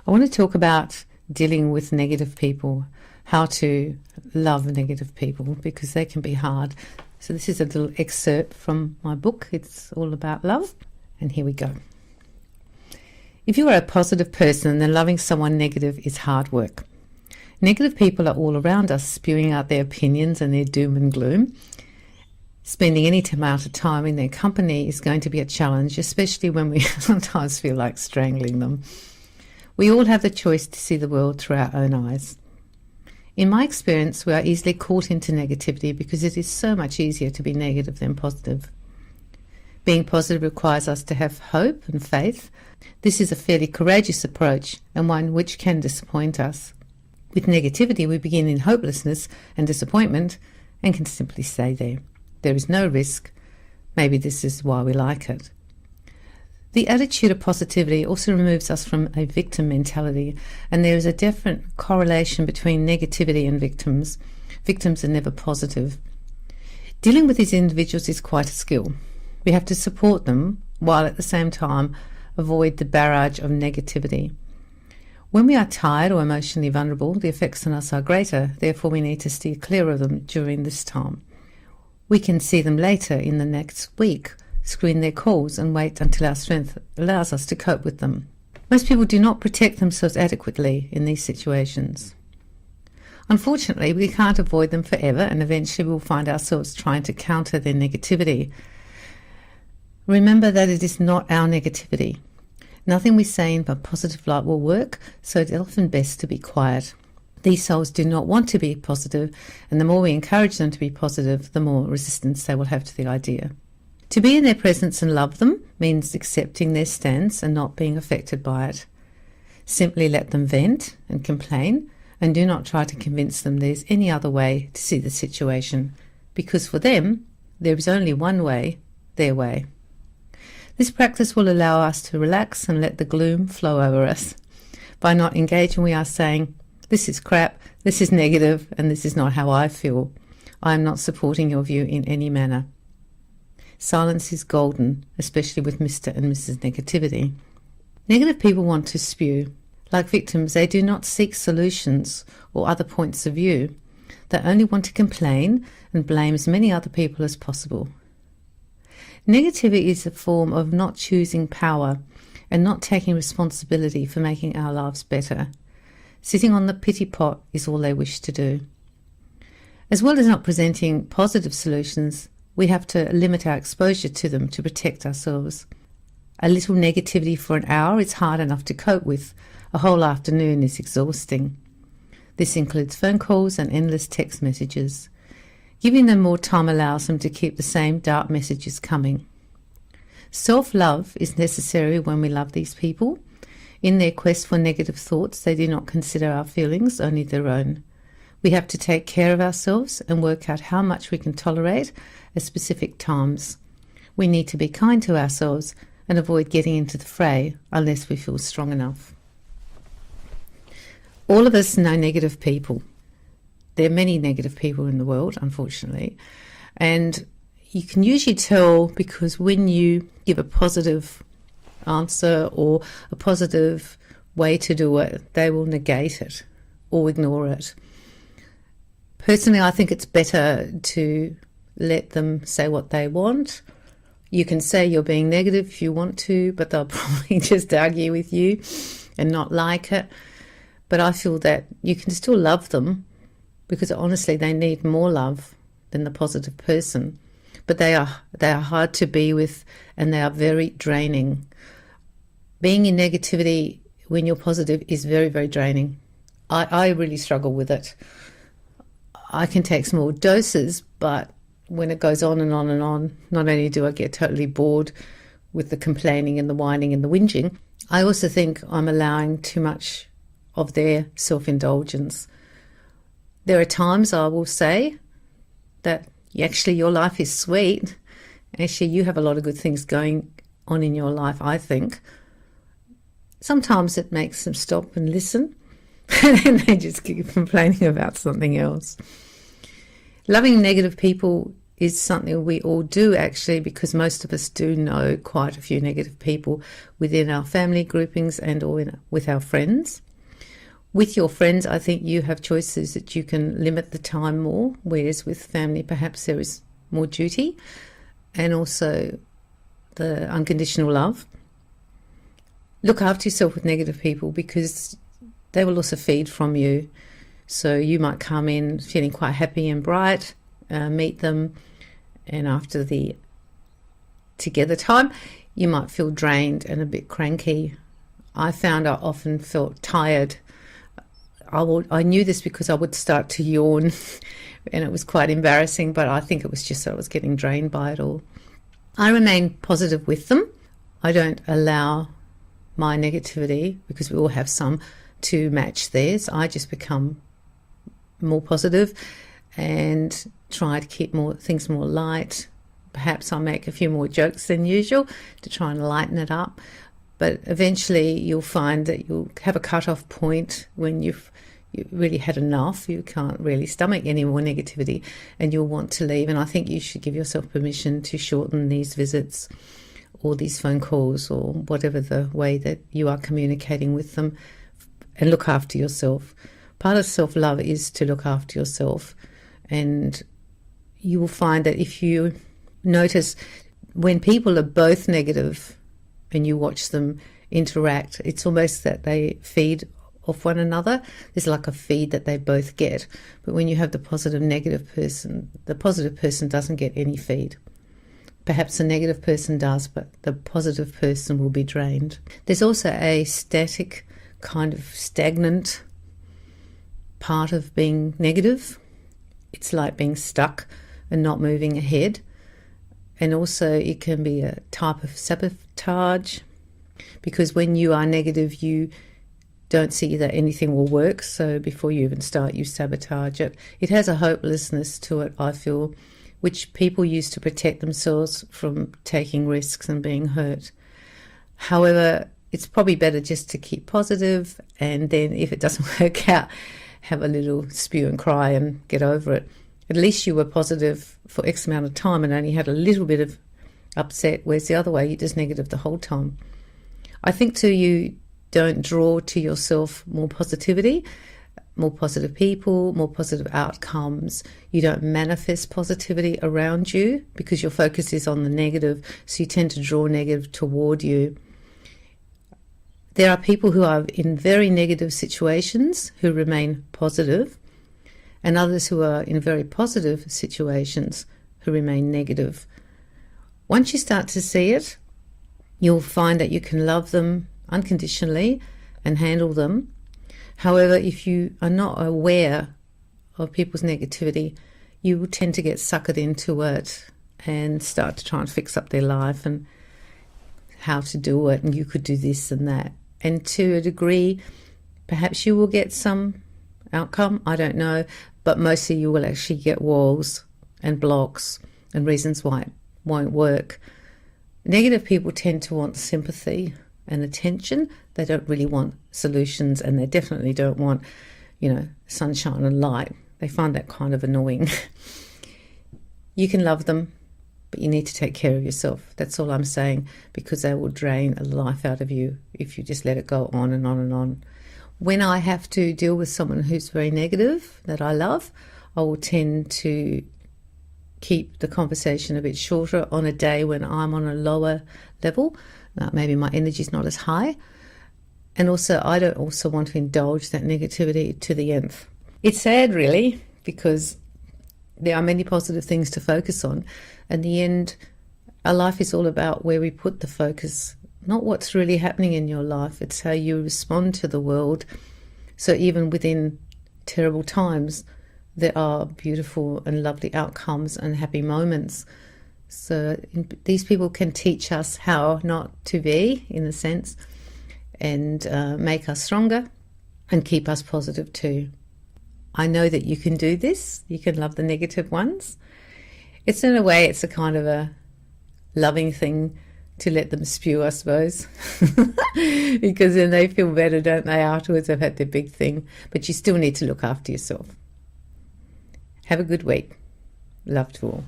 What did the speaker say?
I want to talk about dealing with negative people, how to love negative people, because they can be hard. So this is a little excerpt from my book. It's all about love. And here we go. If you are a positive person, then loving someone negative is hard work. Negative people are all around us, spewing out their opinions and their doom and gloom. Spending any amount of time in their company is going to be a challenge, especially when we sometimes feel like strangling them. We all have the choice to see the world through our own eyes. In my experience, we are easily caught into negativity because it is so much easier to be negative than positive. Being positive requires us to have hope and faith. This is a fairly courageous approach and one which can disappoint us. With negativity, we begin in hopelessness and disappointment and can simply stay there. There is no risk. Maybe this is why we like it. The attitude of positivity also removes us from a victim mentality, and there is a definite correlation between negativity and victims. Victims are never positive. Dealing with these individuals is quite a skill. We have to support them while at the same time avoid the barrage of negativity. When we are tired or emotionally vulnerable, the effects on us are greater, therefore we need to steer clear of them during this time. We can see them later in the next week, screen their calls and wait until our strength allows us to cope with them. Most people do not protect themselves adequately in these situations. Unfortunately, we can't avoid them forever, and eventually we'll find ourselves trying to counter their negativity. Remember that it is not our negativity. Nothing we say in a positive light will work, so it's often best to be quiet. These souls do not want to be positive, and the more we encourage them to be positive, the more resistance they will have to the idea. To be in their presence and love them means accepting their stance and not being affected by it. Simply let them vent and complain, and do not try to convince them there's any other way to see the situation, because for them, there is only one way, their way. This practice will allow us to relax and let the gloom flow over us. By not engaging, we are saying, "This is crap, this is negative, and this is not how I feel. I am not supporting your view in any manner." Silence is golden, especially with Mr. and Mrs. Negativity. Negative people want to spew. Like victims, they do not seek solutions or other points of view. They only want to complain and blame as many other people as possible. Negativity is a form of not choosing power and not taking responsibility for making our lives better. Sitting on the pity pot is all they wish to do. As well as not presenting positive solutions, we have to limit our exposure to them to protect ourselves. A little negativity for an hour is hard enough to cope with. A whole afternoon is exhausting. This includes phone calls and endless text messages. Giving them more time allows them to keep the same dark messages coming. Self-love is necessary when we love these people. In their quest for negative thoughts, they do not consider our feelings, only their own. We have to take care of ourselves and work out how much we can tolerate at specific times. We need to be kind to ourselves and avoid getting into the fray unless we feel strong enough. All of us know negative people. There are many negative people in the world, unfortunately, and you can usually tell because when you give a positive answer or a positive way to do it, they will negate it or ignore it. Personally, I think it's better to let them say what they want. You can say you're being negative if you want to, but they'll probably just argue with you and not like it. But I feel that you can still love them because honestly they need more love than the positive person. But they are hard to be with and they are very draining. Being in negativity when you're positive is very, very draining. I really struggle with it. I can take small doses, but when it goes on and on and on, not only do I get totally bored with the complaining and the whining and the whinging, I also think I'm allowing too much of their self-indulgence. There are times I will say that actually your life is sweet. Actually, you have a lot of good things going on in your life, I think. Sometimes it makes them stop and listen, and then they just keep complaining about something else. Loving negative people is something we all do, actually, because most of us do know quite a few negative people within our family groupings and or with our friends. With your friends, I think you have choices that you can limit the time more, whereas with family, perhaps there is more duty, and also the unconditional love. Look after yourself with negative people, because they will also feed from you. So you might come in feeling quite happy and bright, meet them, and after the together time, you might feel drained and a bit cranky. I found I often felt tired. I knew this because I would start to yawn and it was quite embarrassing, but I think it was just that I was getting drained by it all. I remain positive with them. I don't allow my negativity, because we all have some, to match theirs. I just become more positive and try to keep things more light. Perhaps I'll make a few more jokes than usual to try and lighten it up. But eventually you'll find that you'll have a cut-off point when you really had enough. You can't really stomach any more negativity and you'll want to leave. And I think you should give yourself permission to shorten these visits or these phone calls or whatever the way that you are communicating with them, and look after yourself. Part of self-love is to look after yourself. And you will find that if you notice when people are both negative and you watch them interact, it's almost that they feed off one another. There's like a feed that they both get. But when you have the positive negative person, the positive person doesn't get any feed. Perhaps the negative person does, but the positive person will be drained. There's also a static, kind of stagnant part of being negative. It's like being stuck and not moving ahead. And also it can be a type of sabotage, because when you are negative, you don't see that anything will work. So before you even start, you sabotage it. It has a hopelessness to it, I feel, which people use to protect themselves from taking risks and being hurt. However, it's probably better just to keep positive, and then if it doesn't work out, have a little spew and cry and get over it. At least you were positive for X amount of time and only had a little bit of upset, whereas the other way, you're just negative the whole time. I think too, you don't draw to yourself more positivity, more positive people, more positive outcomes. You don't manifest positivity around you because your focus is on the negative, so you tend to draw negative toward you. There are people who are in very negative situations who remain positive, and others who are in very positive situations who remain negative. Once you start to see it, you'll find that you can love them unconditionally and handle them. However, if you are not aware of people's negativity, you will tend to get suckered into it and start to try and fix up their life and how to do it, and you could do this and that. And to a degree, perhaps you will get some outcome, I don't know, but mostly you will actually get walls and blocks and reasons why it won't work. Negative people tend to want sympathy and attention. They don't really want solutions, and they definitely don't want, sunshine and light. They find that kind of annoying. You can love them, but you need to take care of yourself. That's all I'm saying, because they will drain the life out of you if you just let it go on and on and on. When I have to deal with someone who's very negative that I love, I will tend to keep the conversation a bit shorter on a day when I'm on a lower level. Maybe my energy is not as high. And also, I don't also want to indulge that negativity to the nth. It's sad, really, because there are many positive things to focus on. In the end, our life is all about where we put the focus, not what's really happening in your life. It's how you respond to the world. So even within terrible times, there are beautiful and lovely outcomes and happy moments. So these people can teach us how not to be, in a sense, and make us stronger and keep us positive too. I know that you can do this. You can love the negative ones. It's in a way, it's a kind of a loving thing to let them spew, I suppose, because then they feel better, don't they, afterwards they've had their big thing. But you still need to look after yourself. Have a good week. Love to all.